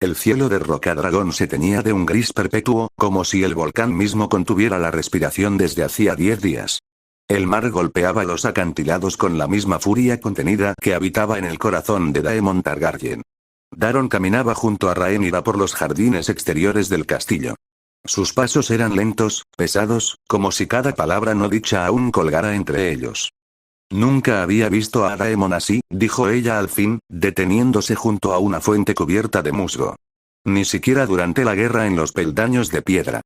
El cielo de Rocadragón se teñía de un gris perpetuo, como si el volcán mismo contuviera la respiración desde hacía 10 días. El mar golpeaba los acantilados con la misma furia contenida que habitaba en el corazón de Daemon Targaryen. Daron caminaba junto a Rhaenyra por los jardines exteriores del castillo. Sus pasos eran lentos, pesados, como si cada palabra no dicha aún colgara entre ellos. Nunca había visto a Daemon así, dijo ella al fin, deteniéndose junto a una fuente cubierta de musgo. Ni siquiera durante la guerra en los peldaños de piedra.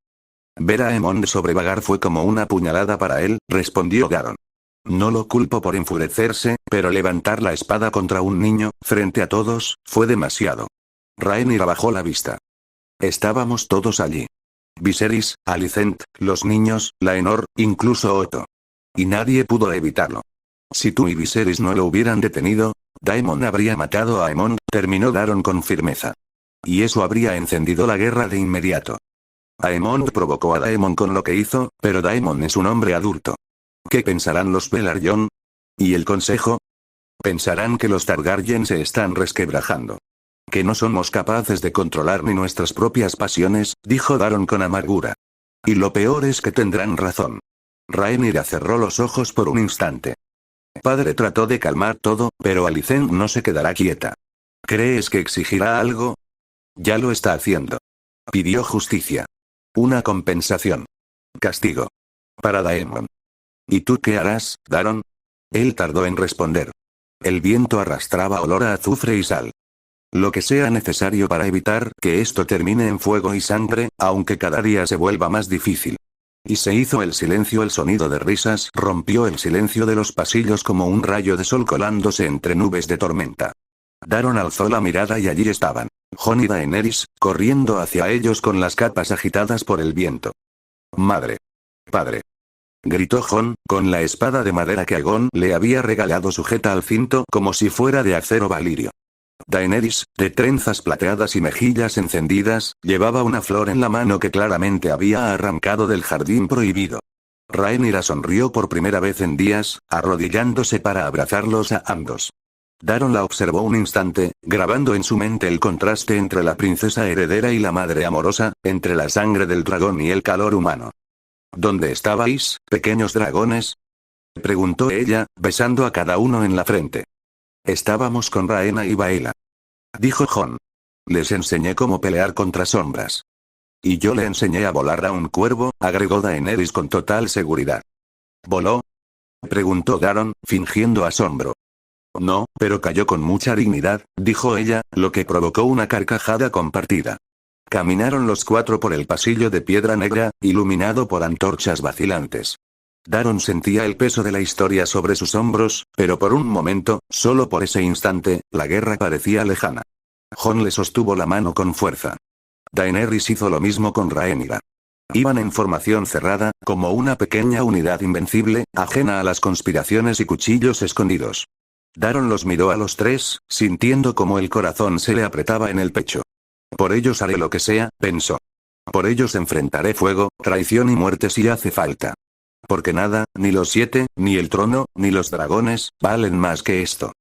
Ver a Aemond sobrevagar fue como una puñalada para él, respondió Daron. No lo culpo por enfurecerse, pero levantar la espada contra un niño, frente a todos, fue demasiado. Rhaenyra bajó la vista. Estábamos todos allí. Viserys, Alicent, los niños, Laenor, incluso Otto. Y nadie pudo evitarlo. Si tú y Viserys no lo hubieran detenido, Daemon habría matado a Aemond, terminó Daron con firmeza. Y eso habría encendido la guerra de inmediato. Aemond provocó a Daemon con lo que hizo, pero Daemon es un hombre adulto. ¿Qué pensarán los Velaryon? ¿Y el consejo? Pensarán que los Targaryen se están resquebrajando. Que no somos capaces de controlar ni nuestras propias pasiones, dijo Daron con amargura. Y lo peor es que tendrán razón. Rhaenyra cerró los ojos por un instante. Padre trató de calmar todo, pero Alicent no se quedará quieta. ¿Crees que exigirá algo? Ya lo está haciendo. Pidió justicia. Una compensación. Castigo. Para Daemon. ¿Y tú qué harás, Daron? Él tardó en responder. El viento arrastraba olor a azufre y sal. Lo que sea necesario para evitar que esto termine en fuego y sangre, aunque cada día se vuelva más difícil. Y se hizo el silencio. El sonido de risas rompió el silencio de los pasillos como un rayo de sol colándose entre nubes de tormenta. Daron alzó la mirada y allí estaban Jon y Daenerys, corriendo hacia ellos con las capas agitadas por el viento. Madre. Padre. Gritó Jon, con la espada de madera que Aegon le había regalado sujeta al cinto como si fuera de acero valirio. Daenerys, de trenzas plateadas y mejillas encendidas, llevaba una flor en la mano que claramente había arrancado del jardín prohibido. Rhaenyra sonrió por primera vez en días, arrodillándose para abrazarlos a ambos. Daron la observó un instante, grabando en su mente el contraste entre la princesa heredera y la madre amorosa, entre la sangre del dragón y el calor humano. ¿Dónde estabais, pequeños dragones? Preguntó ella, besando a cada uno en la frente. Estábamos con Rhaena y Baela. Dijo Jon. Les enseñé cómo pelear contra sombras. Y yo le enseñé a volar a un cuervo, agregó Daenerys con total seguridad. ¿Voló? Preguntó Daron, fingiendo asombro. No, pero cayó con mucha dignidad, dijo ella, lo que provocó una carcajada compartida. Caminaron los cuatro por el pasillo de piedra negra, iluminado por antorchas vacilantes. Daron sentía el peso de la historia sobre sus hombros, pero por un momento, solo por ese instante, la guerra parecía lejana. Jon le sostuvo la mano con fuerza. Daenerys hizo lo mismo con Rhaenyra. Iban en formación cerrada, como una pequeña unidad invencible, ajena a las conspiraciones y cuchillos escondidos. Daron los miró a los tres, sintiendo como el corazón se le apretaba en el pecho. Por ellos haré lo que sea, pensó. Por ellos enfrentaré fuego, traición y muerte si hace falta. Porque nada, ni los 7, ni el trono, ni los dragones, valen más que esto.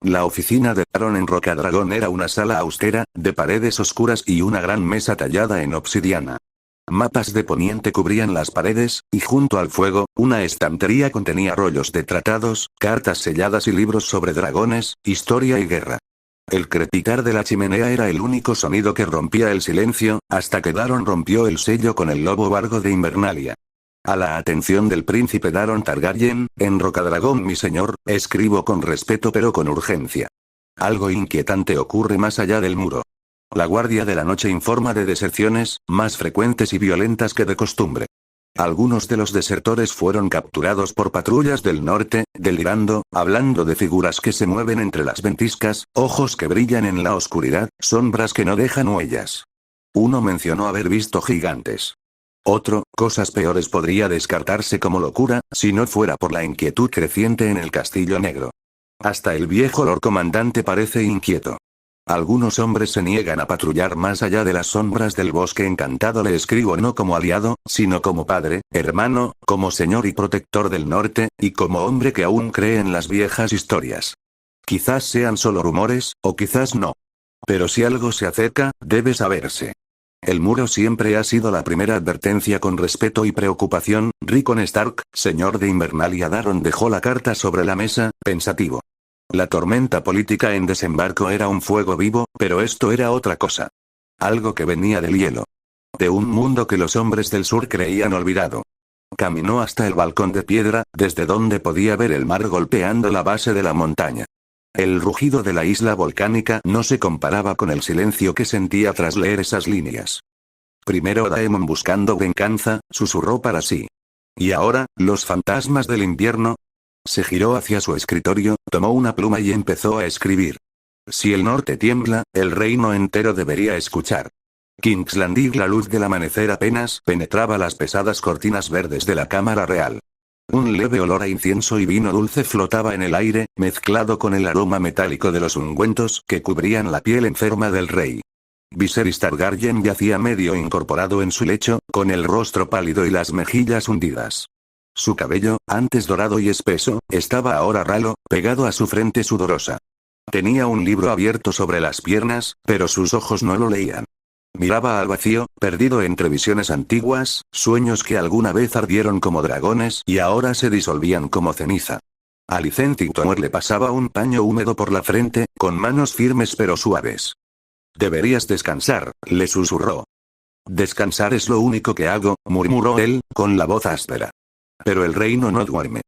La oficina de Daron en Rocadragón era una sala austera, de paredes oscuras y una gran mesa tallada en obsidiana. Mapas de Poniente cubrían las paredes, y junto al fuego, una estantería contenía rollos de tratados, cartas selladas y libros sobre dragones, historia y guerra. El crepitar de la chimenea era el único sonido que rompía el silencio, hasta que Daron rompió el sello con el lobo vargo de Invernalia. A la atención del príncipe Daron Targaryen, en Rocadragón mi señor, escribo con respeto pero con urgencia. Algo inquietante ocurre más allá del muro. La Guardia de la Noche informa de deserciones, más frecuentes y violentas que de costumbre. Algunos de los desertores fueron capturados por patrullas del norte, delirando, hablando de figuras que se mueven entre las ventiscas, ojos que brillan en la oscuridad, sombras que no dejan huellas. Uno mencionó haber visto gigantes. Otro, cosas peores podría descartarse como locura, si no fuera por la inquietud creciente en el Castillo Negro. Hasta el viejo Lord Comandante parece inquieto. Algunos hombres se niegan a patrullar más allá de las sombras del bosque encantado. Le escribo no como aliado, sino como padre, hermano, como señor y protector del norte, y como hombre que aún cree en las viejas historias. Quizás sean solo rumores, o quizás no. Pero si algo se acerca, debe saberse. El muro siempre ha sido la primera advertencia con respeto y preocupación. Rickon Stark, señor de Invernalia. Daron dejó la carta sobre la mesa, pensativo. La tormenta política en Desembarco era un fuego vivo, pero esto era otra cosa. Algo que venía del hielo. De un mundo que los hombres del sur creían olvidado. Caminó hasta el balcón de piedra, desde donde podía ver el mar golpeando la base de la montaña. El rugido de la isla volcánica no se comparaba con el silencio que sentía tras leer esas líneas. Primero Daemon buscando venganza, susurró para sí. Y ahora, los fantasmas del invierno. Se giró hacia su escritorio, tomó una pluma y empezó a escribir. Si el norte tiembla, el reino entero debería escuchar. King's Landing. La luz del amanecer apenas penetraba las pesadas cortinas verdes de la cámara real. Un leve olor a incienso y vino dulce flotaba en el aire, mezclado con el aroma metálico de los ungüentos que cubrían la piel enferma del rey. Viserys Targaryen yacía medio incorporado en su lecho, con el rostro pálido y las mejillas hundidas. Su cabello, antes dorado y espeso, estaba ahora ralo, pegado a su frente sudorosa. Tenía un libro abierto sobre las piernas, pero sus ojos no lo leían. Miraba al vacío, perdido entre visiones antiguas, sueños que alguna vez ardieron como dragones y ahora se disolvían como ceniza. Alicent Hightower le pasaba un paño húmedo por la frente, con manos firmes pero suaves. Deberías descansar, le susurró. Descansar es lo único que hago, murmuró él, con la voz áspera. Pero el reino no duerme.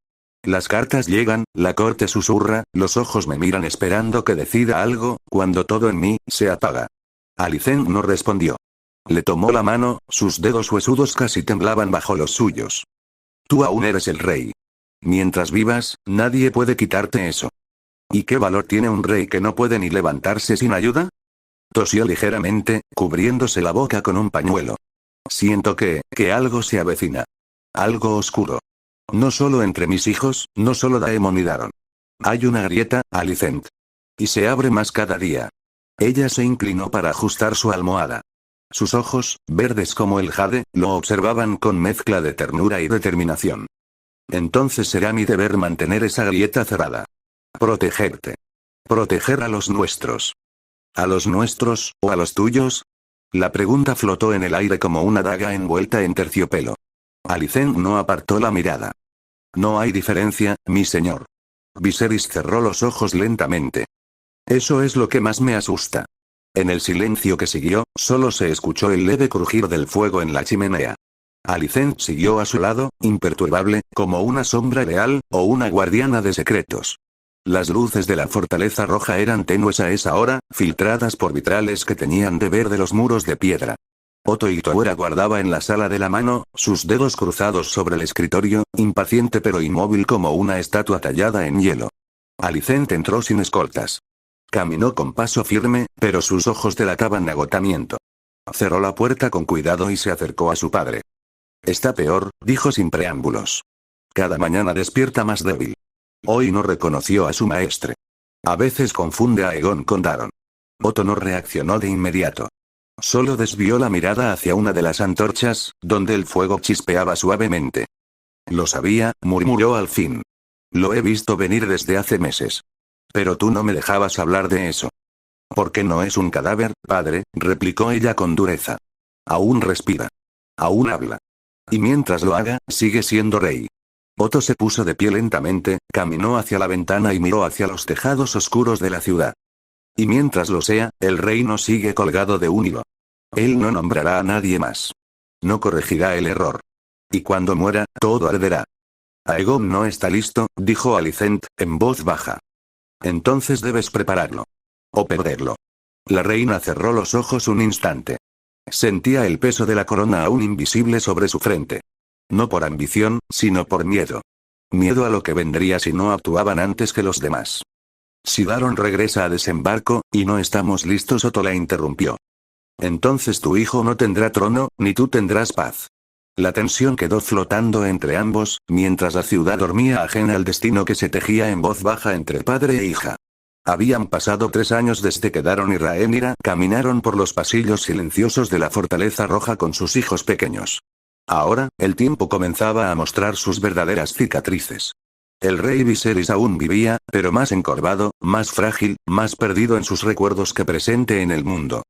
Las cartas llegan, la corte susurra, los ojos me miran esperando que decida algo, cuando todo en mí se apaga. Alicent no respondió. Le tomó la mano, sus dedos huesudos casi temblaban bajo los suyos. Tú aún eres el rey. Mientras vivas, nadie puede quitarte eso. ¿Y qué valor tiene un rey que no puede ni levantarse sin ayuda? Tosió ligeramente, cubriéndose la boca con un pañuelo. Siento que algo se avecina. Algo oscuro. No solo entre mis hijos, no solo Daemon y Daron. Hay una grieta, Alicent. Y se abre más cada día. Ella se inclinó para ajustar su almohada. Sus ojos, verdes como el jade, lo observaban con mezcla de ternura y determinación. Entonces será mi deber mantener esa grieta cerrada. Protegerte. Proteger a los nuestros. ¿A los nuestros, o a los tuyos? La pregunta flotó en el aire como una daga envuelta en terciopelo. Alicent no apartó la mirada. No hay diferencia, mi señor. Viserys cerró los ojos lentamente. Eso es lo que más me asusta. En el silencio que siguió, solo se escuchó el leve crujir del fuego en la chimenea. Alicent siguió a su lado, imperturbable, como una sombra real, o una guardiana de secretos. Las luces de la fortaleza roja eran tenues a esa hora, filtradas por vitrales que tenían de verde los muros de piedra. Otto Hightower aguardaba en la sala de la mano, sus dedos cruzados sobre el escritorio, impaciente pero inmóvil como una estatua tallada en hielo. Alicent entró sin escoltas. Caminó con paso firme, pero sus ojos delataban agotamiento. Cerró la puerta con cuidado y se acercó a su padre. Está peor, dijo sin preámbulos. Cada mañana despierta más débil. Hoy no reconoció a su maestre. A veces confunde a Aegon con Daron. Otto no reaccionó de inmediato. Solo desvió la mirada hacia una de las antorchas, donde el fuego chispeaba suavemente. Lo sabía, murmuró al fin. Lo he visto venir desde hace meses. Pero tú no me dejabas hablar de eso. ¿Por qué no es un cadáver, padre?, replicó ella con dureza. Aún respira. Aún habla. Y mientras lo haga, sigue siendo rey. Otto se puso de pie lentamente, caminó hacia la ventana y miró hacia los tejados oscuros de la ciudad. Y mientras lo sea, el reino sigue colgado de un hilo. Él no nombrará a nadie más. No corregirá el error. Y cuando muera, todo arderá. Aegon no está listo, dijo Alicent, en voz baja. Entonces debes prepararlo. O perderlo. La reina cerró los ojos un instante. Sentía el peso de la corona aún invisible sobre su frente. No por ambición, sino por miedo. Miedo a lo que vendría si no actuaban antes que los demás. Si Daron regresa a Desembarco, y no estamos listos, Otto la interrumpió. Entonces tu hijo no tendrá trono, ni tú tendrás paz. La tensión quedó flotando entre ambos, mientras la ciudad dormía ajena al destino que se tejía en voz baja entre padre e hija. Habían pasado 3 años desde que Daron y Rhaenyra caminaron por los pasillos silenciosos de la Fortaleza Roja con sus hijos pequeños. Ahora, el tiempo comenzaba a mostrar sus verdaderas cicatrices. El rey Viserys aún vivía, pero más encorvado, más frágil, más perdido en sus recuerdos que presente en el mundo.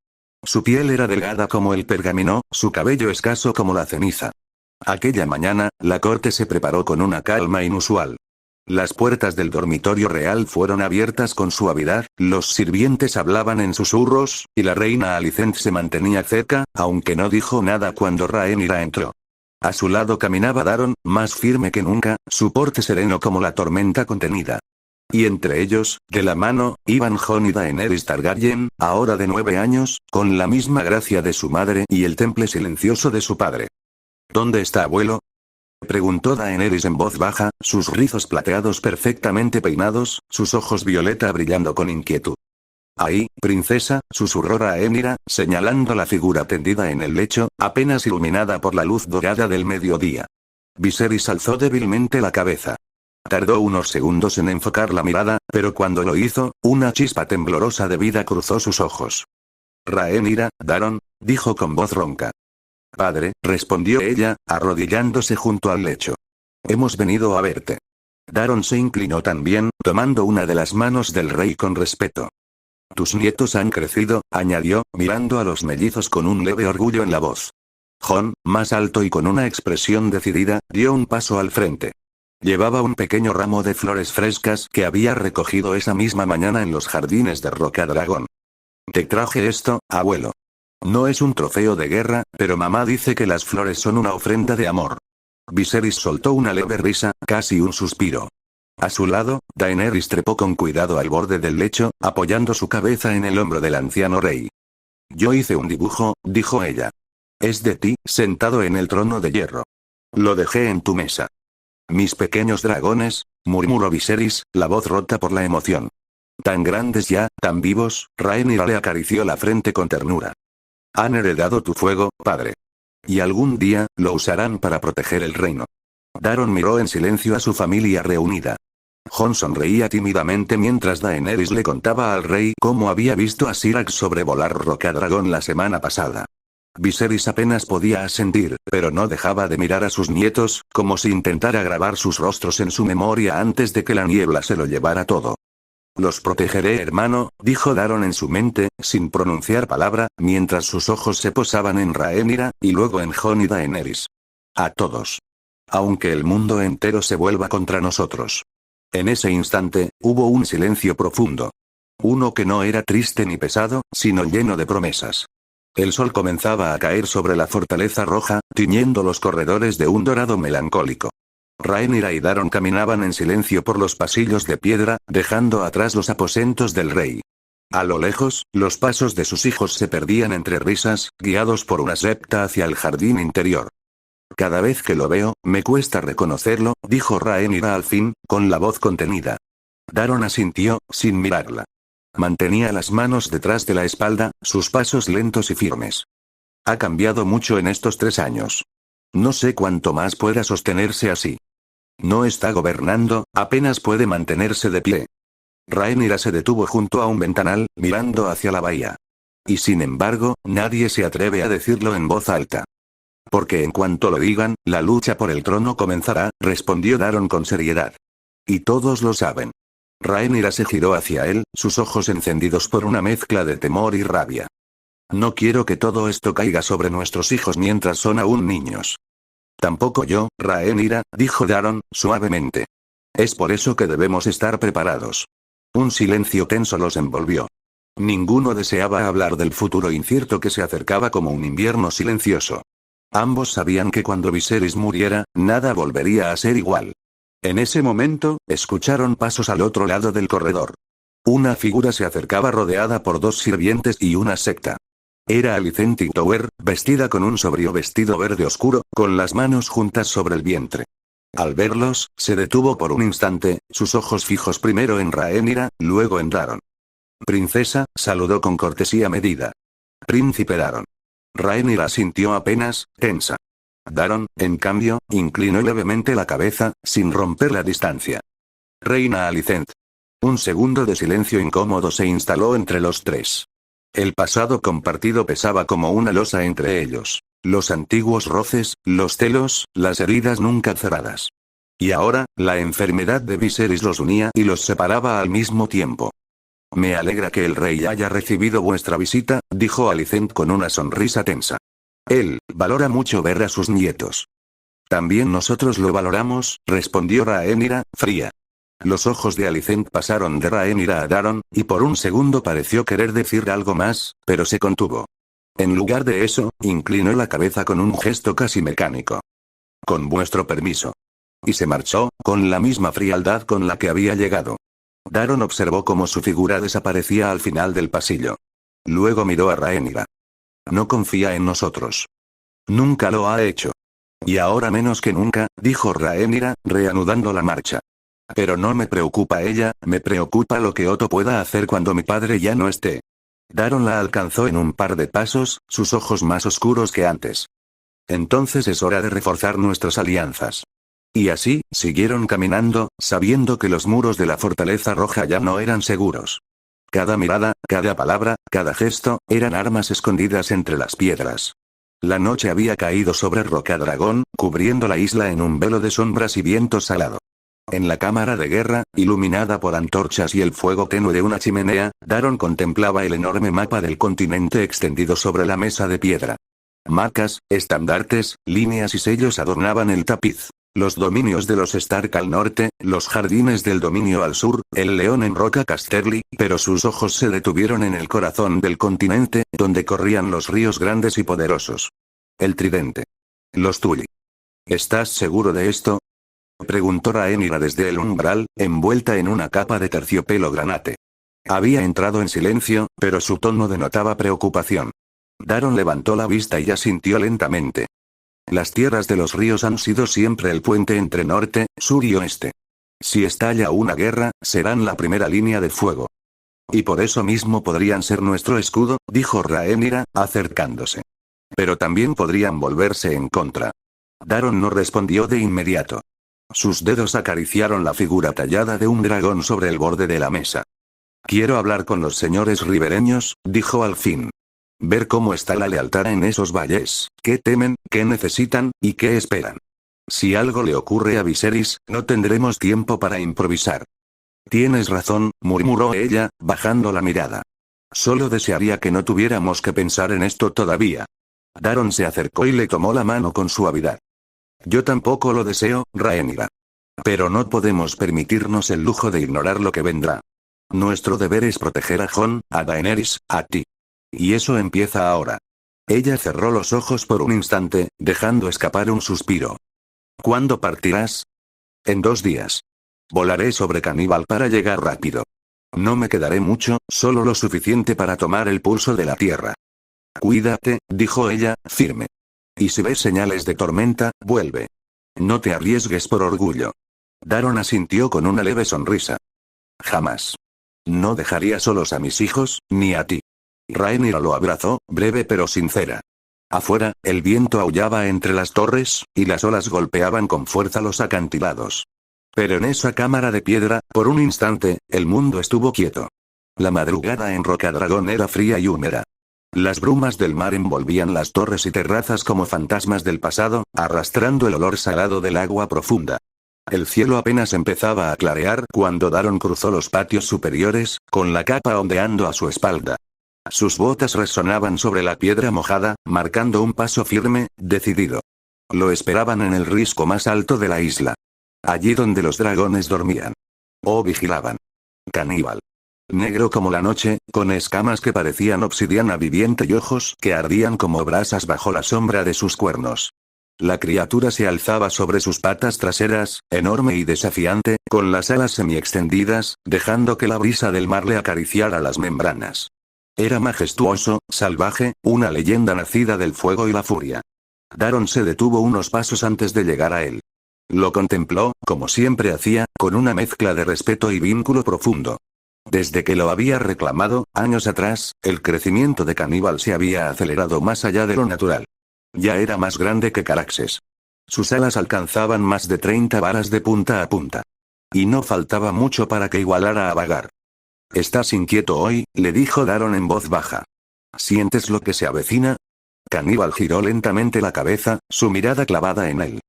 Su piel era delgada como el pergamino, su cabello escaso como la ceniza. Aquella mañana, la corte se preparó con una calma inusual. Las puertas del dormitorio real fueron abiertas con suavidad, los sirvientes hablaban en susurros, y la reina Alicent se mantenía cerca, aunque no dijo nada cuando Rhaenyra entró. A su lado caminaba Daron, más firme que nunca, su porte sereno como la tormenta contenida. Y entre ellos, de la mano, iban Jon y Daenerys Targaryen, ahora de 9 años, con la misma gracia de su madre y el temple silencioso de su padre. ¿Dónde está abuelo?, preguntó Daenerys en voz baja, sus rizos plateados perfectamente peinados, sus ojos violeta brillando con inquietud. Ahí, princesa, susurró Rhaenyra, señalando la figura tendida en el lecho, apenas iluminada por la luz dorada del mediodía. Viserys alzó débilmente la cabeza. Tardó unos segundos en enfocar la mirada, pero cuando lo hizo, una chispa temblorosa de vida cruzó sus ojos. Rhaenyra, Daron, dijo con voz ronca. Padre, respondió ella, arrodillándose junto al lecho. Hemos venido a verte. Daron se inclinó también, tomando una de las manos del rey con respeto. Tus nietos han crecido, añadió, mirando a los mellizos con un leve orgullo en la voz. Jon, más alto y con una expresión decidida, dio un paso al frente. Llevaba un pequeño ramo de flores frescas que había recogido esa misma mañana en los jardines de Rocadragón. Te traje esto, abuelo. No es un trofeo de guerra, pero mamá dice que las flores son una ofrenda de amor. Viserys soltó una leve risa, casi un suspiro. A su lado, Daenerys trepó con cuidado al borde del lecho, apoyando su cabeza en el hombro del anciano rey. Yo hice un dibujo, dijo ella. Es de ti, sentado en el trono de hierro. Lo dejé en tu mesa. Mis pequeños dragones, murmuró Viserys, la voz rota por la emoción. Tan grandes ya, tan vivos, Rhaenyra le acarició la frente con ternura. Han heredado tu fuego, padre. Y algún día, lo usarán para proteger el reino. Daron miró en silencio a su familia reunida. Jon sonreía tímidamente mientras Daenerys le contaba al rey cómo había visto a Syrax sobrevolar Rocadragón la semana pasada. Viserys apenas podía asentir, pero no dejaba de mirar a sus nietos, como si intentara grabar sus rostros en su memoria antes de que la niebla se lo llevara todo. Los protegeré, hermano, dijo Daron en su mente, sin pronunciar palabra, mientras sus ojos se posaban en Rhaenyra, y luego en Jon y Daenerys. A todos. Aunque el mundo entero se vuelva contra nosotros. En ese instante, hubo un silencio profundo. Uno que no era triste ni pesado, sino lleno de promesas. El sol comenzaba a caer sobre la fortaleza roja, tiñendo los corredores de un dorado melancólico. Rhaenyra y Daron caminaban en silencio por los pasillos de piedra, dejando atrás los aposentos del rey. A lo lejos, los pasos de sus hijos se perdían entre risas, guiados por una septa hacia el jardín interior. Cada vez que lo veo, me cuesta reconocerlo, dijo Rhaenyra al fin, con la voz contenida. Daron asintió, sin mirarla. Mantenía las manos detrás de la espalda, sus pasos lentos y firmes. Ha cambiado mucho en estos 3 años. No sé cuánto más pueda sostenerse así. No está gobernando, apenas puede mantenerse de pie. Rhaenyra se detuvo junto a un ventanal, mirando hacia la bahía. Y sin embargo, nadie se atreve a decirlo en voz alta. Porque en cuanto lo digan, la lucha por el trono comenzará, respondió Daron con seriedad. Y todos lo saben. Rhaenyra se giró hacia él, sus ojos encendidos por una mezcla de temor y rabia. No quiero que todo esto caiga sobre nuestros hijos mientras son aún niños. Tampoco yo, Rhaenyra, dijo Daron, suavemente. Es por eso que debemos estar preparados. Un silencio tenso los envolvió. Ninguno deseaba hablar del futuro incierto que se acercaba como un invierno silencioso. Ambos sabían que cuando Viserys muriera, nada volvería a ser igual. En ese momento, escucharon pasos al otro lado del corredor. Una figura se acercaba rodeada por 2 sirvientes y una secta. Era Alicent Hightower, vestida con un sobrio vestido verde oscuro, con las manos juntas sobre el vientre. Al verlos, se detuvo por un instante, sus ojos fijos primero en Rhaenyra, luego en Daron. Princesa, saludó con cortesía medida. Príncipe Daron. Rhaenyra sintió apenas, tensa. Daron, en cambio, inclinó levemente la cabeza, sin romper la distancia. Reina Alicent. Un segundo de silencio incómodo se instaló entre los 3. El pasado compartido pesaba como una losa entre ellos. Los antiguos roces, los celos, las heridas nunca cerradas. Y ahora, la enfermedad de Viserys los unía y los separaba al mismo tiempo. Me alegra que el rey haya recibido vuestra visita, dijo Alicent con una sonrisa tensa. Él valora mucho ver a sus nietos. También nosotros lo valoramos, respondió Rhaenyra, fría. Los ojos de Alicent pasaron de Rhaenyra a Daron, y por un segundo pareció querer decir algo más, pero se contuvo. En lugar de eso, inclinó la cabeza con un gesto casi mecánico. Con vuestro permiso. Y se marchó, con la misma frialdad con la que había llegado. Daron observó cómo su figura desaparecía al final del pasillo. Luego miró a Rhaenyra. No confía en nosotros. Nunca lo ha hecho. Y ahora menos que nunca, dijo Rhaenyra, reanudando la marcha. Pero no me preocupa ella, me preocupa lo que Otto pueda hacer cuando mi padre ya no esté. Daron la alcanzó en un par de pasos, sus ojos más oscuros que antes. Entonces es hora de reforzar nuestras alianzas. Y así, siguieron caminando, sabiendo que los muros de la fortaleza roja ya no eran seguros. Cada mirada, cada palabra, cada gesto, eran armas escondidas entre las piedras. La noche había caído sobre Rocadragón, cubriendo la isla en un velo de sombras y viento salado. En la cámara de guerra, iluminada por antorchas y el fuego tenue de una chimenea, Daron contemplaba el enorme mapa del continente extendido sobre la mesa de piedra. Marcas, estandartes, líneas y sellos adornaban el tapiz. Los dominios de los Stark al norte, los jardines del dominio al sur, el león en Roca Casterly, pero sus ojos se detuvieron en el corazón del continente, donde corrían los ríos grandes y poderosos. El tridente. Los Tully. ¿Estás seguro de esto? Preguntó Rhaenyra desde el umbral, envuelta en una capa de terciopelo granate. Había entrado en silencio, pero su tono denotaba preocupación. Daron levantó la vista y asintió lentamente. Las tierras de los ríos han sido siempre el puente entre norte, sur y oeste. Si estalla una guerra, serán la primera línea de fuego. Y por eso mismo podrían ser nuestro escudo, dijo Rhaenyra, acercándose. Pero también podrían volverse en contra. Daron no respondió de inmediato. Sus dedos acariciaron la figura tallada de un dragón sobre el borde de la mesa. Quiero hablar con los señores ribereños, dijo al fin. Ver cómo está la lealtad en esos valles, qué temen, qué necesitan, y qué esperan. Si algo le ocurre a Viserys, no tendremos tiempo para improvisar. Tienes razón, murmuró ella, bajando la mirada. Solo desearía que no tuviéramos que pensar en esto todavía. Daron se acercó y le tomó la mano con suavidad. Yo tampoco lo deseo, Rhaenyra. Pero no podemos permitirnos el lujo de ignorar lo que vendrá. Nuestro deber es proteger a Jon, a Daenerys, a ti. Y eso empieza ahora. Ella cerró los ojos por un instante, dejando escapar un suspiro. ¿Cuándo partirás? En 2 días. Volaré sobre Caníbal para llegar rápido. No me quedaré mucho, solo lo suficiente para tomar el pulso de la tierra. Cuídate, dijo ella, firme. Y si ves señales de tormenta, vuelve. No te arriesgues por orgullo. Daron asintió con una leve sonrisa. Jamás. No dejaría solos a mis hijos, ni a ti. Rhaenyra lo abrazó, breve pero sincera. Afuera, el viento aullaba entre las torres, y las olas golpeaban con fuerza los acantilados. Pero en esa cámara de piedra, por un instante, el mundo estuvo quieto. La madrugada en Rocadragón era fría y húmeda. Las brumas del mar envolvían las torres y terrazas como fantasmas del pasado, arrastrando el olor salado del agua profunda. El cielo apenas empezaba a clarear cuando Daron cruzó los patios superiores, con la capa ondeando a su espalda. Sus botas resonaban sobre la piedra mojada, marcando un paso firme, decidido. Lo esperaban en el risco más alto de la isla. Allí donde los dragones dormían. O vigilaban. Caníbal. Negro como la noche, con escamas que parecían obsidiana viviente y ojos que ardían como brasas bajo la sombra de sus cuernos. La criatura se alzaba sobre sus patas traseras, enorme y desafiante, con las alas semiextendidas, dejando que la brisa del mar le acariciara las membranas. Era majestuoso, salvaje, una leyenda nacida del fuego y la furia. Daron se detuvo unos pasos antes de llegar a él. Lo contempló, como siempre hacía, con una mezcla de respeto y vínculo profundo. Desde que lo había reclamado, años atrás, el crecimiento de Caníbal se había acelerado más allá de lo natural. Ya era más grande que Caraxes. Sus alas alcanzaban más de 30 varas de punta a punta. Y no faltaba mucho para que igualara a Vagar. «¿Estás inquieto hoy?», le dijo Daron en voz baja. «¿Sientes lo que se avecina?». Caníbal giró lentamente la cabeza, su mirada clavada en él.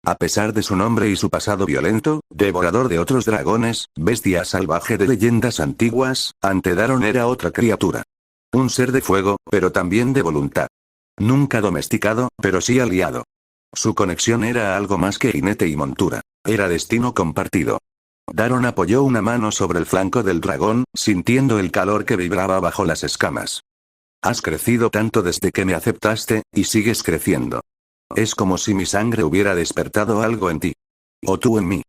A pesar de su nombre y su pasado violento, devorador de otros dragones, bestia salvaje de leyendas antiguas, ante Daron era otra criatura. Un ser de fuego, pero también de voluntad. Nunca domesticado, pero sí aliado. Su conexión era algo más que jinete y montura. Era destino compartido. Daron apoyó una mano sobre el flanco del dragón, sintiendo el calor que vibraba bajo las escamas. Has crecido tanto desde que me aceptaste, y sigues creciendo. Es como si mi sangre hubiera despertado algo en ti. O tú en mí.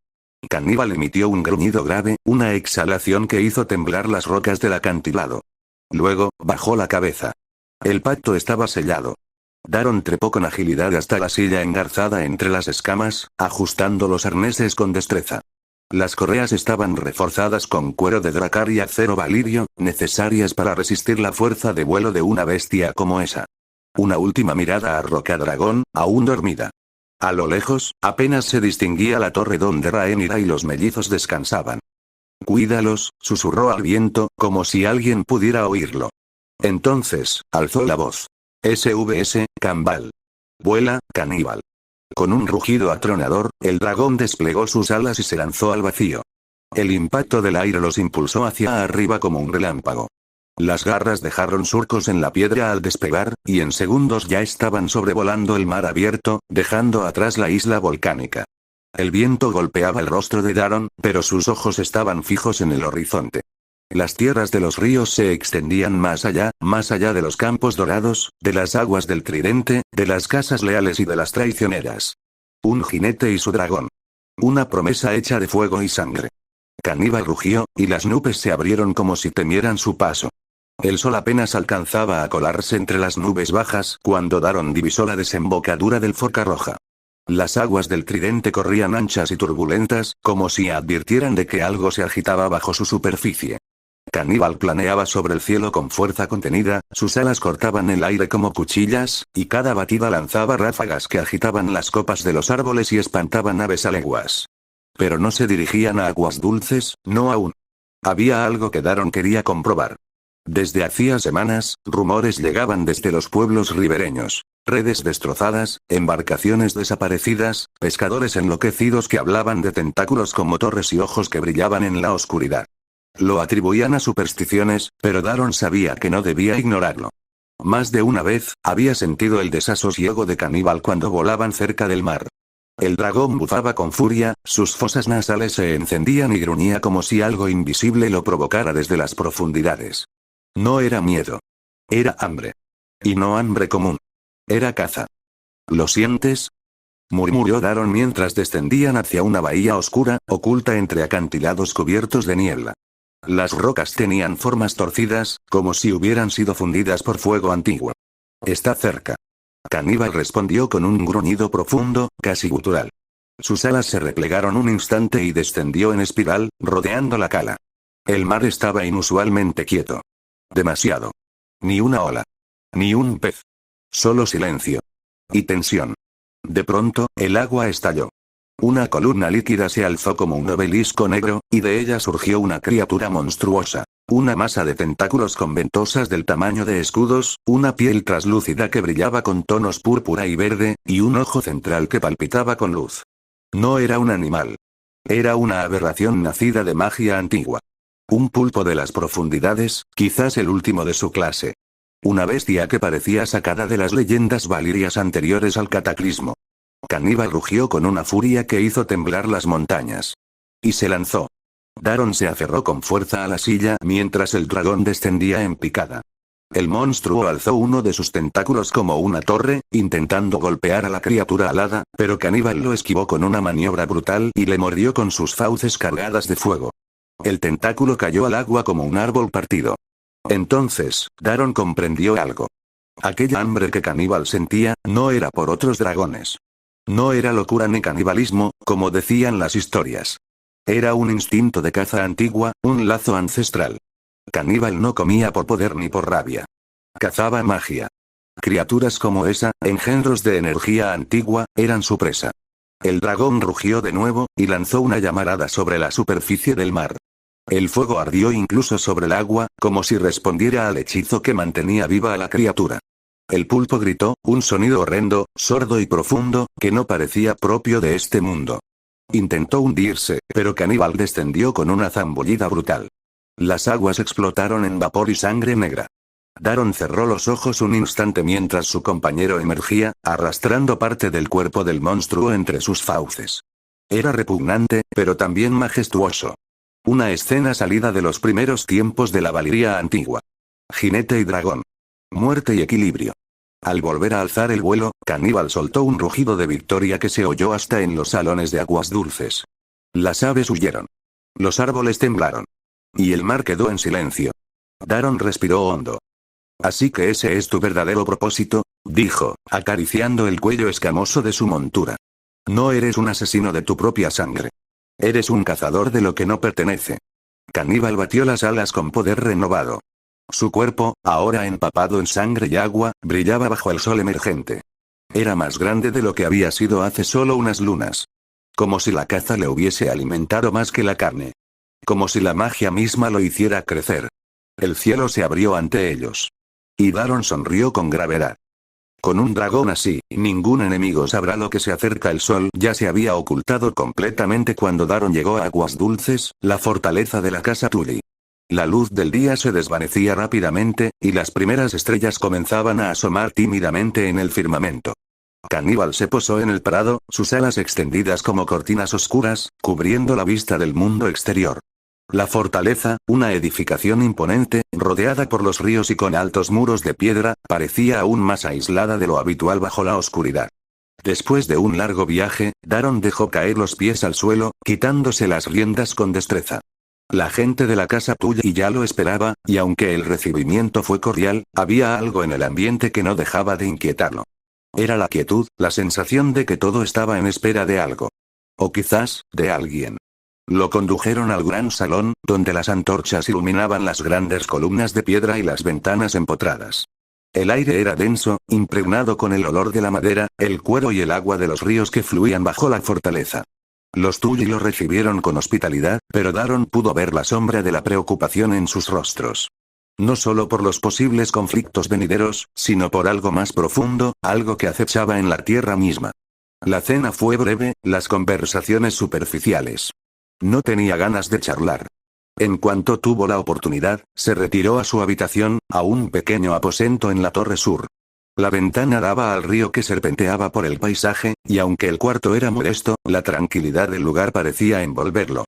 Caníbal emitió un gruñido grave, una exhalación que hizo temblar las rocas del acantilado. Luego, bajó la cabeza. El pacto estaba sellado. Daron trepó con agilidad hasta la silla engarzada entre las escamas, ajustando los arneses con destreza. Las correas estaban reforzadas con cuero de dracar y acero valirio, necesarias para resistir la fuerza de vuelo de una bestia como esa. Una última mirada a Rocadragón, aún dormida. A lo lejos, apenas se distinguía la torre donde Rhaenyra y los mellizos descansaban. Cuídalos, susurró al viento, como si alguien pudiera oírlo. Entonces, alzó la voz. SVS, Cambal. Vuela, caníbal. Con un rugido atronador, el dragón desplegó sus alas y se lanzó al vacío. El impacto del aire los impulsó hacia arriba como un relámpago. Las garras dejaron surcos en la piedra al despegar, y en segundos ya estaban sobrevolando el mar abierto, dejando atrás la isla volcánica. El viento golpeaba el rostro de Daron, pero sus ojos estaban fijos en el horizonte. Las tierras de los ríos se extendían más allá de los campos dorados, de las aguas del tridente, de las casas leales y de las traicioneras. Un jinete y su dragón. Una promesa hecha de fuego y sangre. Caníbal rugió, y las nubes se abrieron como si temieran su paso. El sol apenas alcanzaba a colarse entre las nubes bajas cuando Daron divisó la desembocadura del Forca Roja. Las aguas del tridente corrían anchas y turbulentas, como si advirtieran de que algo se agitaba bajo su superficie. Caníbal planeaba sobre el cielo con fuerza contenida, sus alas cortaban el aire como cuchillas, y cada batida lanzaba ráfagas que agitaban las copas de los árboles y espantaban aves a leguas. Pero no se dirigían a aguas dulces, no aún. Había algo que Daron quería comprobar. Desde hacía semanas, rumores llegaban desde los pueblos ribereños. Redes destrozadas, embarcaciones desaparecidas, pescadores enloquecidos que hablaban de tentáculos como torres y ojos que brillaban en la oscuridad. Lo atribuían a supersticiones, pero Daron sabía que no debía ignorarlo. Más de una vez, había sentido el desasosiego de Caníbal cuando volaban cerca del mar. El dragón bufaba con furia, sus fosas nasales se encendían y gruñía como si algo invisible lo provocara desde las profundidades. No era miedo. Era hambre. Y no hambre común. Era caza. ¿Lo sientes?, murmuró Daron mientras descendían hacia una bahía oscura, oculta entre acantilados cubiertos de niebla. Las rocas tenían formas torcidas, como si hubieran sido fundidas por fuego antiguo. Está cerca. Caníbal respondió con un gruñido profundo, casi gutural. Sus alas se replegaron un instante y descendió en espiral, rodeando la cala. El mar estaba inusualmente quieto. Demasiado. Ni una ola. Ni un pez. Solo silencio. Y tensión. De pronto, el agua estalló. Una columna líquida se alzó como un obelisco negro, y de ella surgió una criatura monstruosa. Una masa de tentáculos con ventosas del tamaño de escudos, una piel traslúcida que brillaba con tonos púrpura y verde, y un ojo central que palpitaba con luz. No era un animal. Era una aberración nacida de magia antigua. Un pulpo de las profundidades, quizás el último de su clase. Una bestia que parecía sacada de las leyendas valirias anteriores al cataclismo. Caníbal rugió con una furia que hizo temblar las montañas. Y se lanzó. Daron se aferró con fuerza a la silla mientras el dragón descendía en picada. El monstruo alzó uno de sus tentáculos como una torre, intentando golpear a la criatura alada, pero Caníbal lo esquivó con una maniobra brutal y le mordió con sus fauces cargadas de fuego. El tentáculo cayó al agua como un árbol partido. Entonces, Daron comprendió algo. Aquella hambre que Caníbal sentía, no era por otros dragones. No era locura ni canibalismo, como decían las historias. Era un instinto de caza antigua, un lazo ancestral. Caníbal no comía por poder ni por rabia. Cazaba magia. Criaturas como esa, engendros de energía antigua, eran su presa. El dragón rugió de nuevo, y lanzó una llamarada sobre la superficie del mar. El fuego ardió incluso sobre el agua, como si respondiera al hechizo que mantenía viva a la criatura. El pulpo gritó, un sonido horrendo, sordo y profundo, que no parecía propio de este mundo. Intentó hundirse, pero Caníbal descendió con una zambullida brutal. Las aguas explotaron en vapor y sangre negra. Daron cerró los ojos un instante mientras su compañero emergía, arrastrando parte del cuerpo del monstruo entre sus fauces. Era repugnante, pero también majestuoso. Una escena salida de los primeros tiempos de la Valiria antigua. Jinete y dragón. Muerte y equilibrio. Al volver a alzar el vuelo, Caníbal soltó un rugido de victoria que se oyó hasta en los salones de aguas dulces. Las aves huyeron. Los árboles temblaron. Y el mar quedó en silencio. Daron respiró hondo. «Así que ese es tu verdadero propósito», dijo, acariciando el cuello escamoso de su montura. «No eres un asesino de tu propia sangre. Eres un cazador de lo que no pertenece». Caníbal batió las alas con poder renovado. Su cuerpo, ahora empapado en sangre y agua, brillaba bajo el sol emergente. Era más grande de lo que había sido hace solo unas lunas. Como si la caza le hubiese alimentado más que la carne. Como si la magia misma lo hiciera crecer. El cielo se abrió ante ellos. Y Daron sonrió con gravedad. Con un dragón así, ningún enemigo sabrá lo que se acerca el sol. Ya se había ocultado completamente cuando Daron llegó a Aguas Dulces, la fortaleza de la casa Tully. La luz del día se desvanecía rápidamente, y las primeras estrellas comenzaban a asomar tímidamente en el firmamento. Caníbal se posó en el prado, sus alas extendidas como cortinas oscuras, cubriendo la vista del mundo exterior. La fortaleza, una edificación imponente, rodeada por los ríos y con altos muros de piedra, parecía aún más aislada de lo habitual bajo la oscuridad. Después de un largo viaje, Daron dejó caer los pies al suelo, quitándose las riendas con destreza. La gente de la casa Tully ya lo esperaba, y aunque el recibimiento fue cordial, había algo en el ambiente que no dejaba de inquietarlo. Era la quietud, la sensación de que todo estaba en espera de algo. O quizás, de alguien. Lo condujeron al gran salón, donde las antorchas iluminaban las grandes columnas de piedra y las ventanas empotradas. El aire era denso, impregnado con el olor de la madera, el cuero y el agua de los ríos que fluían bajo la fortaleza. Los Tully lo recibieron con hospitalidad, pero Daron pudo ver la sombra de la preocupación en sus rostros. No solo por los posibles conflictos venideros, sino por algo más profundo, algo que acechaba en la tierra misma. La cena fue breve, las conversaciones superficiales. No tenía ganas de charlar. En cuanto tuvo la oportunidad, se retiró a su habitación, a un pequeño aposento en la torre sur. La ventana daba al río que serpenteaba por el paisaje, y aunque el cuarto era modesto, la tranquilidad del lugar parecía envolverlo.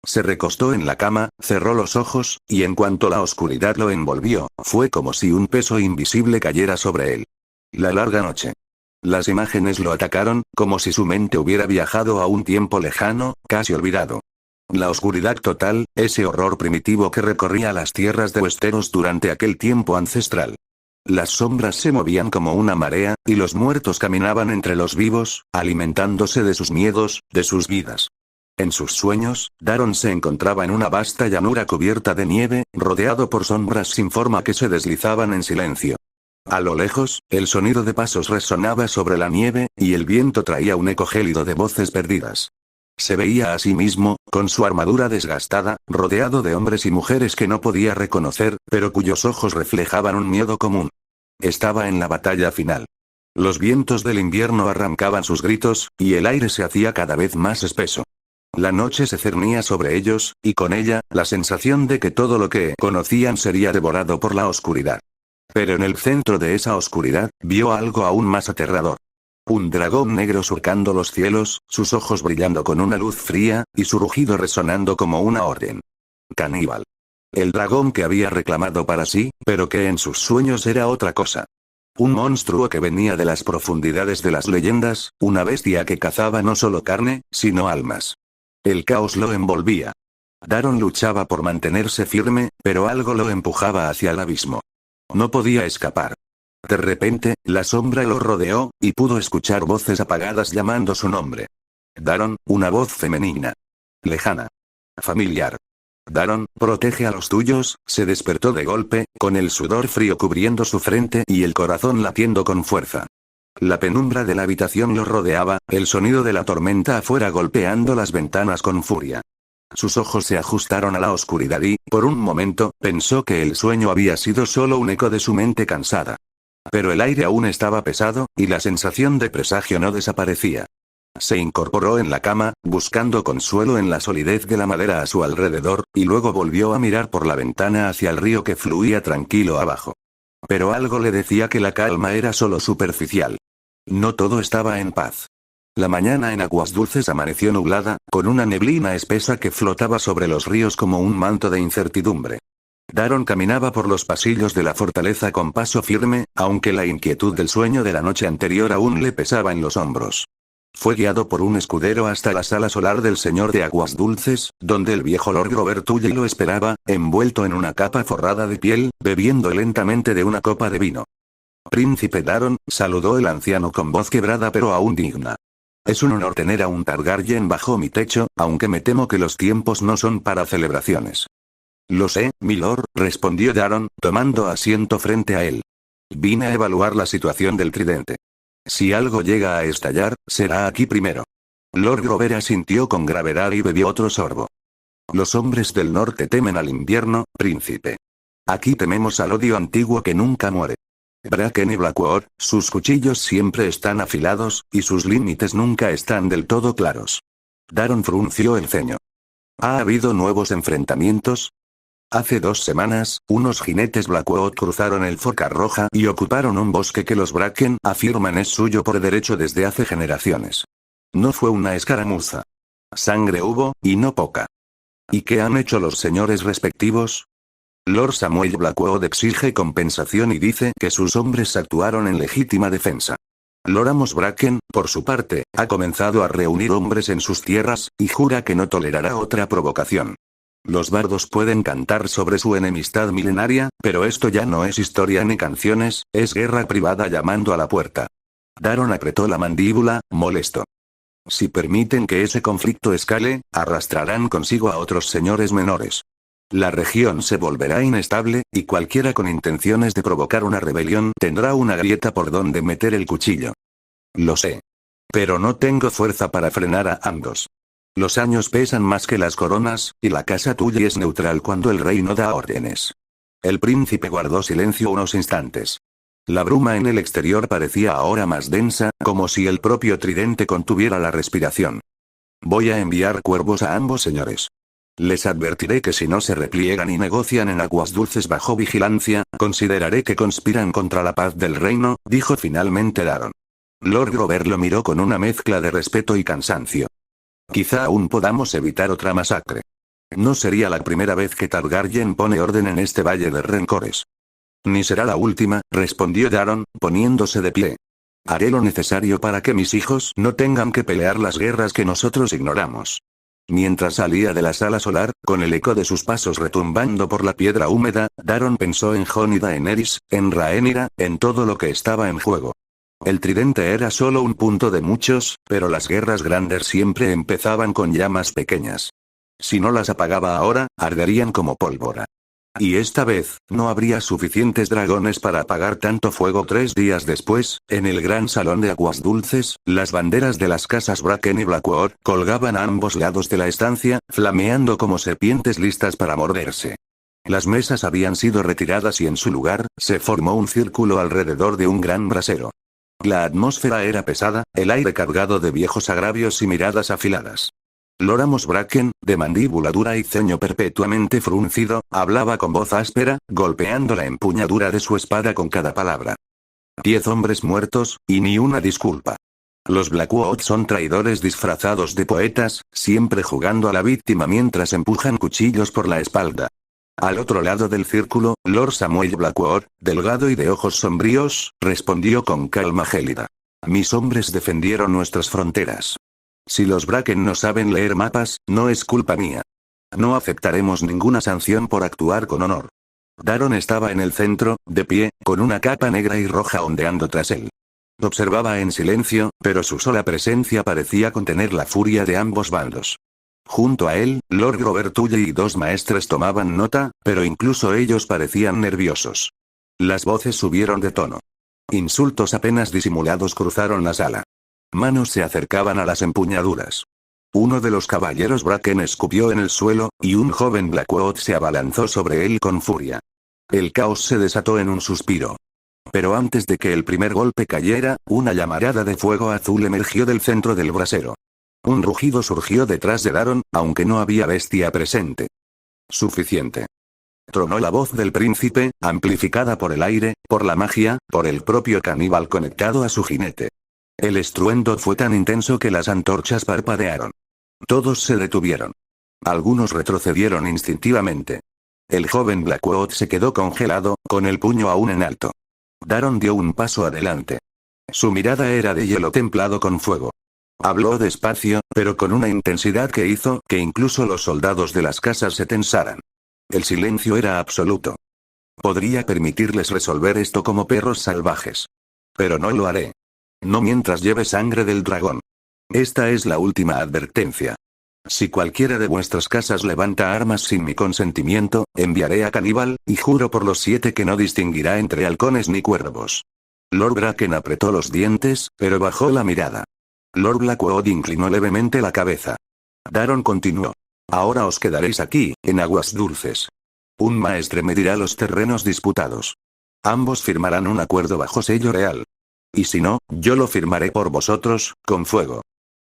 Se recostó en la cama, cerró los ojos, y en cuanto la oscuridad lo envolvió, fue como si un peso invisible cayera sobre él. La larga noche. Las imágenes lo atacaron, como si su mente hubiera viajado a un tiempo lejano, casi olvidado. La oscuridad total, ese horror primitivo que recorría las tierras de Westeros durante aquel tiempo ancestral. Las sombras se movían como una marea, y los muertos caminaban entre los vivos, alimentándose de sus miedos, de sus vidas. En sus sueños, Daron se encontraba en una vasta llanura cubierta de nieve, rodeado por sombras sin forma que se deslizaban en silencio. A lo lejos, el sonido de pasos resonaba sobre la nieve, y el viento traía un eco gélido de voces perdidas. Se veía a sí mismo, con su armadura desgastada, rodeado de hombres y mujeres que no podía reconocer, pero cuyos ojos reflejaban un miedo común. Estaba en la batalla final. Los vientos del invierno arrancaban sus gritos, y el aire se hacía cada vez más espeso. La noche se cernía sobre ellos, y con ella, la sensación de que todo lo que conocían sería devorado por la oscuridad. Pero en el centro de esa oscuridad, vio algo aún más aterrador. Un dragón negro surcando los cielos, sus ojos brillando con una luz fría, y su rugido resonando como una orden. Caníbal. El dragón que había reclamado para sí, pero que en sus sueños era otra cosa. Un monstruo que venía de las profundidades de las leyendas, una bestia que cazaba no solo carne, sino almas. El caos lo envolvía. Daron luchaba por mantenerse firme, pero algo lo empujaba hacia el abismo. No podía escapar. De repente, la sombra lo rodeó, y pudo escuchar voces apagadas llamando su nombre. Daron, una voz femenina. Lejana. Familiar. Daron, protege a los tuyos, se despertó de golpe, con el sudor frío cubriendo su frente y el corazón latiendo con fuerza. La penumbra de la habitación lo rodeaba, el sonido de la tormenta afuera golpeando las ventanas con furia. Sus ojos se ajustaron a la oscuridad y, por un momento, pensó que el sueño había sido solo un eco de su mente cansada. Pero el aire aún estaba pesado, y la sensación de presagio no desaparecía. Se incorporó en la cama, buscando consuelo en la solidez de la madera a su alrededor, y luego volvió a mirar por la ventana hacia el río que fluía tranquilo abajo. Pero algo le decía que la calma era solo superficial. No todo estaba en paz. La mañana en Aguas Dulces amaneció nublada, con una neblina espesa que flotaba sobre los ríos como un manto de incertidumbre. Daron caminaba por los pasillos de la fortaleza con paso firme, aunque la inquietud del sueño de la noche anterior aún le pesaba en los hombros. Fue guiado por un escudero hasta la sala solar del señor de Aguas Dulces, donde el viejo Lord Robert Tully lo esperaba, envuelto en una capa forrada de piel, bebiendo lentamente de una copa de vino. Príncipe Daron, saludó el anciano con voz quebrada pero aún digna. Es un honor tener a un Targaryen bajo mi techo, aunque me temo que los tiempos no son para celebraciones. Lo sé, milord, respondió Daron, tomando asiento frente a él. Vine a evaluar la situación del tridente. Si algo llega a estallar, será aquí primero. Lord Robert asintió con gravedad y bebió otro sorbo. Los hombres del norte temen al invierno, príncipe. Aquí tememos al odio antiguo que nunca muere. Bracken y Blackwater, sus cuchillos siempre están afilados, y sus límites nunca están del todo claros. Daron frunció el ceño. ¿Ha habido nuevos enfrentamientos? Hace 2 semanas, unos jinetes Blackwater cruzaron el Forca Roja y ocuparon un bosque que los Bracken afirman es suyo por derecho desde hace generaciones. No fue una escaramuza. Sangre hubo, y no poca. ¿Y qué han hecho los señores respectivos? Lord Samuel Blackwater exige compensación y dice que sus hombres actuaron en legítima defensa. Lord Amos Bracken, por su parte, ha comenzado a reunir hombres en sus tierras, y jura que no tolerará otra provocación. Los bardos pueden cantar sobre su enemistad milenaria, pero esto ya no es historia ni canciones, es guerra privada llamando a la puerta. Daron apretó la mandíbula, molesto. Si permiten que ese conflicto escale, arrastrarán consigo a otros señores menores. La región se volverá inestable, y cualquiera con intenciones de provocar una rebelión tendrá una grieta por donde meter el cuchillo. Lo sé. Pero no tengo fuerza para frenar a ambos. Los años pesan más que las coronas, y la casa Tully es neutral cuando el rey no da órdenes. El príncipe guardó silencio unos instantes. La bruma en el exterior parecía ahora más densa, como si el propio tridente contuviera la respiración. Voy a enviar cuervos a ambos señores. Les advertiré que si no se repliegan y negocian en Aguas Dulces bajo vigilancia, consideraré que conspiran contra la paz del reino, dijo finalmente Daron. Lord Robert lo miró con una mezcla de respeto y cansancio. Quizá aún podamos evitar otra masacre. No sería la primera vez que Targaryen pone orden en este valle de rencores. Ni será la última, respondió Daron, poniéndose de pie. Haré lo necesario para que mis hijos no tengan que pelear las guerras que nosotros ignoramos. Mientras salía de la sala solar, con el eco de sus pasos retumbando por la piedra húmeda, Daron pensó en Jon y Daenerys, en Rhaenyra, en todo lo que estaba en juego. El tridente era solo un punto de muchos, pero las guerras grandes siempre empezaban con llamas pequeñas. Si no las apagaba ahora, arderían como pólvora. Y esta vez, no habría suficientes dragones para apagar tanto fuego. 3 días después, en el gran salón de Aguas Dulces, las banderas de las casas Bracken y Blackwater colgaban a ambos lados de la estancia, flameando como serpientes listas para morderse. Las mesas habían sido retiradas y en su lugar, se formó un círculo alrededor de un gran brasero. La atmósfera era pesada, el aire cargado de viejos agravios y miradas afiladas. Lord Amos Bracken, de mandíbula dura y ceño perpetuamente fruncido, hablaba con voz áspera, golpeando la empuñadura de su espada con cada palabra. 10 hombres muertos, y ni una disculpa. Los Blackwater son traidores disfrazados de poetas, siempre jugando a la víctima mientras empujan cuchillos por la espalda. Al otro lado del círculo, Lord Samuel Blackwater, delgado y de ojos sombríos, respondió con calma gélida. Mis hombres defendieron nuestras fronteras. Si los Bracken no saben leer mapas, no es culpa mía. No aceptaremos ninguna sanción por actuar con honor. Daron estaba en el centro, de pie, con una capa negra y roja ondeando tras él. Observaba en silencio, pero su sola presencia parecía contener la furia de ambos bandos. Junto a él, Lord Robert Tully y 2 maestres tomaban nota, pero incluso ellos parecían nerviosos. Las voces subieron de tono. Insultos apenas disimulados cruzaron la sala. Manos se acercaban a las empuñaduras. Uno de los caballeros Bracken escupió en el suelo, y un joven Blackwater se abalanzó sobre él con furia. El caos se desató en un suspiro. Pero antes de que el primer golpe cayera, una llamarada de fuego azul emergió del centro del brasero. Un rugido surgió detrás de Daron, aunque no había bestia presente. Suficiente. Tronó la voz del príncipe, amplificada por el aire, por la magia, por el propio caníbal conectado a su jinete. El estruendo fue tan intenso que las antorchas parpadearon. Todos se detuvieron. Algunos retrocedieron instintivamente. El joven Blackwood se quedó congelado, con el puño aún en alto. Daron dio un paso adelante. Su mirada era de hielo templado con fuego. Habló despacio, pero con una intensidad que hizo que incluso los soldados de las casas se tensaran. El silencio era absoluto. Podría permitirles resolver esto como perros salvajes. Pero no lo haré. No mientras lleve sangre del dragón. Esta es la última advertencia. Si cualquiera de vuestras casas levanta armas sin mi consentimiento, enviaré a Caníbal, y juro por los 7 que no distinguirá entre halcones ni cuervos. Lord Bracken apretó los dientes, pero bajó la mirada. Lord Blackwood inclinó levemente la cabeza. Daron continuó. Ahora os quedaréis aquí, en Aguas Dulces. Un maestre medirá los terrenos disputados. Ambos firmarán un acuerdo bajo sello real. Y si no, yo lo firmaré por vosotros, con fuego.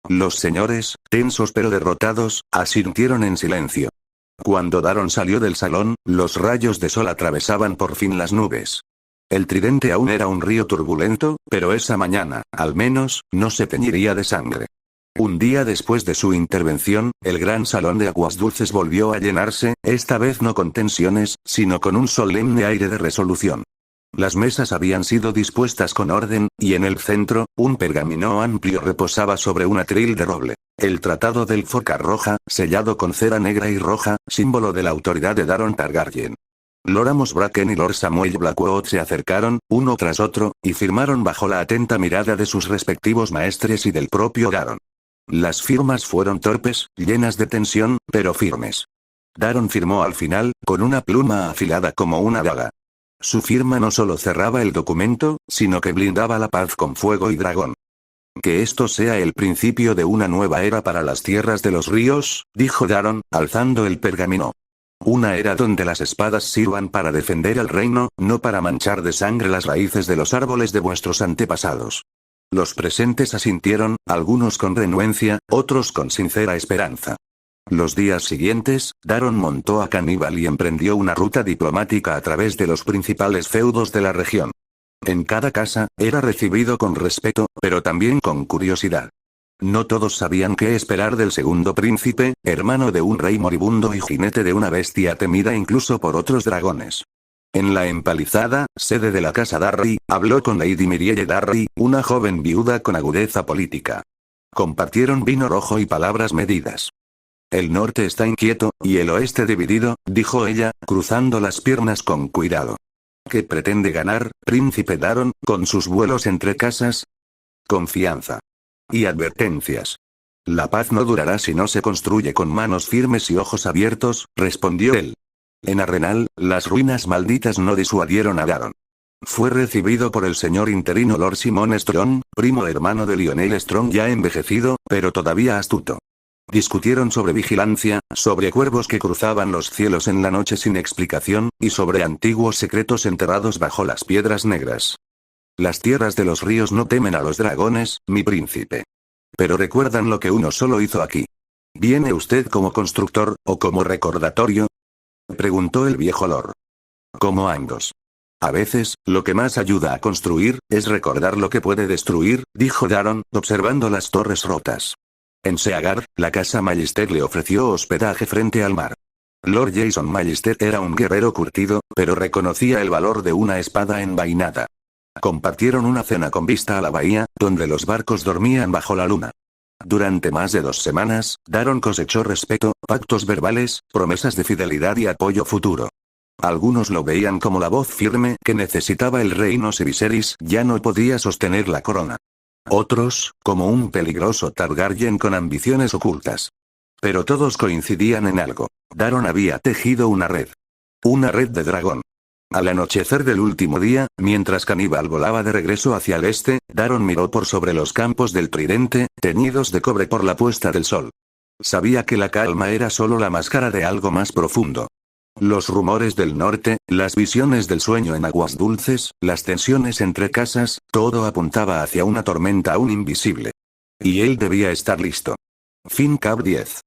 Los señores, tensos pero derrotados, asintieron en silencio. Cuando Daron salió del salón, los rayos de sol atravesaban por fin las nubes. El tridente aún era un río turbulento, pero esa mañana, al menos, no se teñiría de sangre. Un día después de su intervención, el gran salón de Aguas Dulces volvió a llenarse, esta vez no con tensiones, sino con un solemne aire de resolución. Las mesas habían sido dispuestas con orden, y en el centro, un pergamino amplio reposaba sobre un atril de roble. El Tratado del Foca Roja, sellado con cera negra y roja, símbolo de la autoridad de Daron Targaryen. Lord Amos Bracken y Lord Samuel Blackwood se acercaron, uno tras otro, y firmaron bajo la atenta mirada de sus respectivos maestres y del propio Daron. Las firmas fueron torpes, llenas de tensión, pero firmes. Daron firmó al final, con una pluma afilada como una daga. Su firma no solo cerraba el documento, sino que blindaba la paz con fuego y dragón. Que esto sea el principio de una nueva era para las tierras de los ríos, dijo Daron, alzando el pergamino. Una era donde las espadas sirvan para defender el reino, no para manchar de sangre las raíces de los árboles de vuestros antepasados. Los presentes asintieron, algunos con renuencia, otros con sincera esperanza. Los días siguientes, Daron montó a Caníbal y emprendió una ruta diplomática a través de los principales feudos de la región. En cada casa, era recibido con respeto, pero también con curiosidad. No todos sabían qué esperar del segundo príncipe, hermano de un rey moribundo y jinete de una bestia temida incluso por otros dragones. En la empalizada, sede de la casa Darry, habló con Lady Mirielle Darry, una joven viuda con agudeza política. Compartieron vino rojo y palabras medidas. El norte está inquieto, y el oeste dividido, dijo ella, cruzando las piernas con cuidado. ¿Qué pretende ganar, príncipe Daron, con sus vuelos entre casas? Confianza. Y advertencias. La paz no durará si no se construye con manos firmes y ojos abiertos, respondió él. En Arenal, las ruinas malditas no disuadieron a Daron. Fue recibido por el señor interino Lord Simon Strong, primo hermano de Lionel Strong ya envejecido, pero todavía astuto. Discutieron sobre vigilancia, sobre cuervos que cruzaban los cielos en la noche sin explicación, y sobre antiguos secretos enterrados bajo las piedras negras. Las tierras de los ríos no temen a los dragones, mi príncipe. Pero recuerdan lo que uno solo hizo aquí. ¿Viene usted como constructor, o como recordatorio? Preguntó el viejo lord. Como ambos. A veces, lo que más ayuda a construir, es recordar lo que puede destruir, dijo Daron, observando las torres rotas. En Seagar, la casa Mallister le ofreció hospedaje frente al mar. Lord Jason Mallister era un guerrero curtido, pero reconocía el valor de una espada envainada. Compartieron una cena con vista a la bahía, donde los barcos dormían bajo la luna. Durante más de 2 semanas, Daron cosechó respeto, pactos verbales, promesas de fidelidad y apoyo futuro. Algunos lo veían como la voz firme que necesitaba el reino si Viserys ya no podía sostener la corona. Otros, como un peligroso Targaryen con ambiciones ocultas. Pero todos coincidían en algo. Daron había tejido una red. Una red de dragón. Al anochecer del último día, mientras Caníbal volaba de regreso hacia el este, Daron miró por sobre los campos del Tridente, teñidos de cobre por la puesta del sol. Sabía que la calma era solo la máscara de algo más profundo. Los rumores del norte, las visiones del sueño en aguas dulces, las tensiones entre casas, todo apuntaba hacia una tormenta aún invisible. Y él debía estar listo. Fin Cap 10.